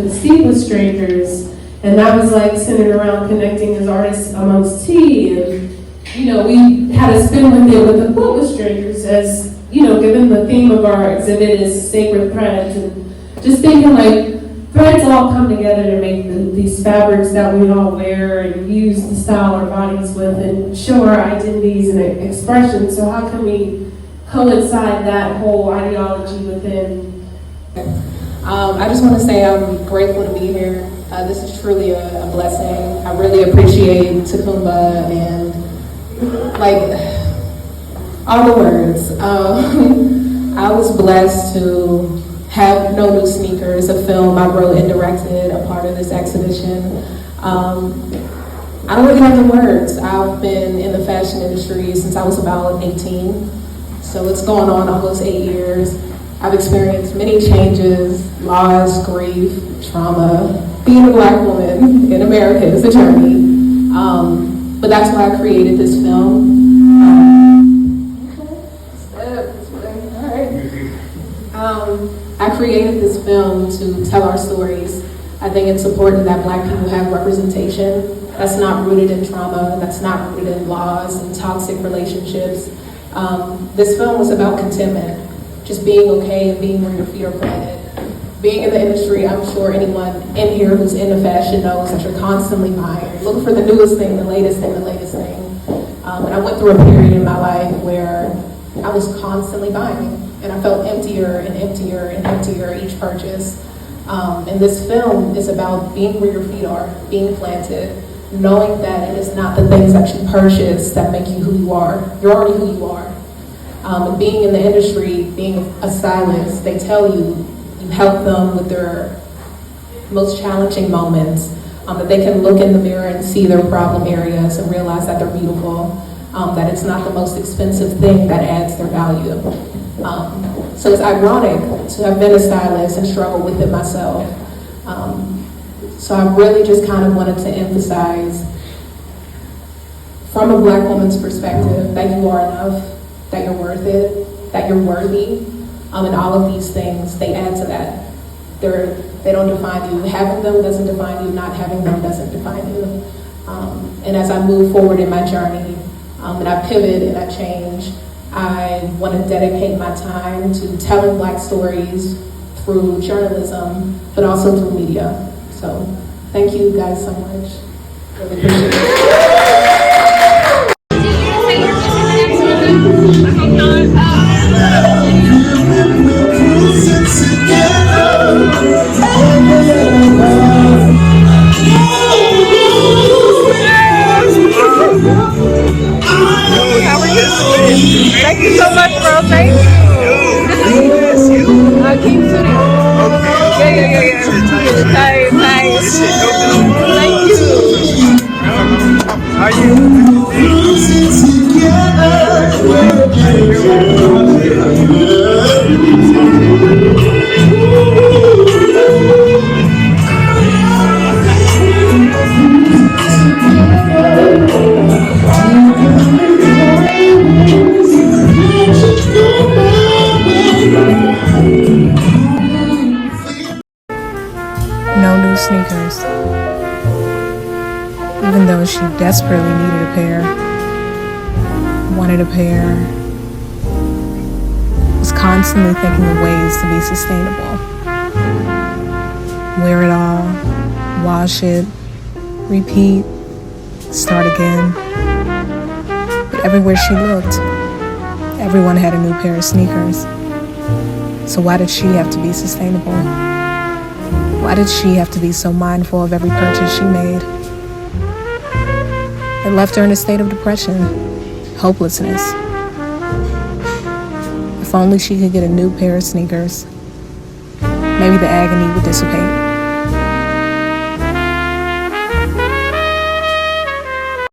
the Sea with Strangers, and that was like centered around connecting as artists amongst tea. And we had a spin with it with the Book with Strangers, as given the theme of our exhibit is sacred threads, and just thinking like threads all come together to make these fabrics that we all wear and use to style our bodies with and show our identities and expressions. So how can we coincide that whole ideology within? I just want to say I'm grateful to be here. This is truly a blessing. I really appreciate Takumba and all the words. I was blessed to have No New Sneakers, a film I wrote and directed, a part of this exhibition. I don't really have the words. I've been in the fashion industry since I was about 18, so it's going on almost 8 years. I've experienced many changes, loss, grief, trauma. Being a Black woman in America is a journey, but that's why I created this film. I created this film to tell our stories. I think it's important that Black people have representation that's not rooted in trauma, that's not rooted in laws and toxic relationships. This film was about contentment, just being okay and being where your feet are planted. Being in the industry, I'm sure anyone in here who's into fashion knows that you're constantly buying. Looking for the newest thing, the latest thing, the latest thing. And I went through a period in my life where I was constantly buying. And I felt emptier and emptier and emptier each purchase. And this film is about being where your feet are, being planted, knowing that it is not the things that you purchase that make you who you are. You're already who you are. And being in the industry, being a stylist, they tell you help them with their most challenging moments, that they can look in the mirror and see their problem areas and realize that they're beautiful, that it's not the most expensive thing that adds their value. So it's ironic to have been a stylist and struggle with it myself. So I really just kind of wanted to emphasize from a Black woman's perspective that you are enough, that you're worth it, that you're worthy, and all of these things, they add to that. They don't define you. Having them doesn't define you, not having them doesn't define you. And as I move forward in my journey, and I pivot and I change, I want to dedicate my time to telling Black stories through journalism, but also through media. So thank you guys so much. Really appreciate it. Thank you so much, bro. Thank you. I'll keep sitting. Yeah. Tight. Thank you. Are you? No New Sneakers. Even though she desperately needed a pair, wanted a pair, was constantly thinking of ways to be sustainable. Wear it all, wash it, repeat, start again. But everywhere she looked, everyone had a new pair of sneakers. So why did she have to be sustainable? Why did she have to be so mindful of every purchase she made? It left her in a state of depression, hopelessness. If only she could get a new pair of sneakers, maybe the agony would dissipate.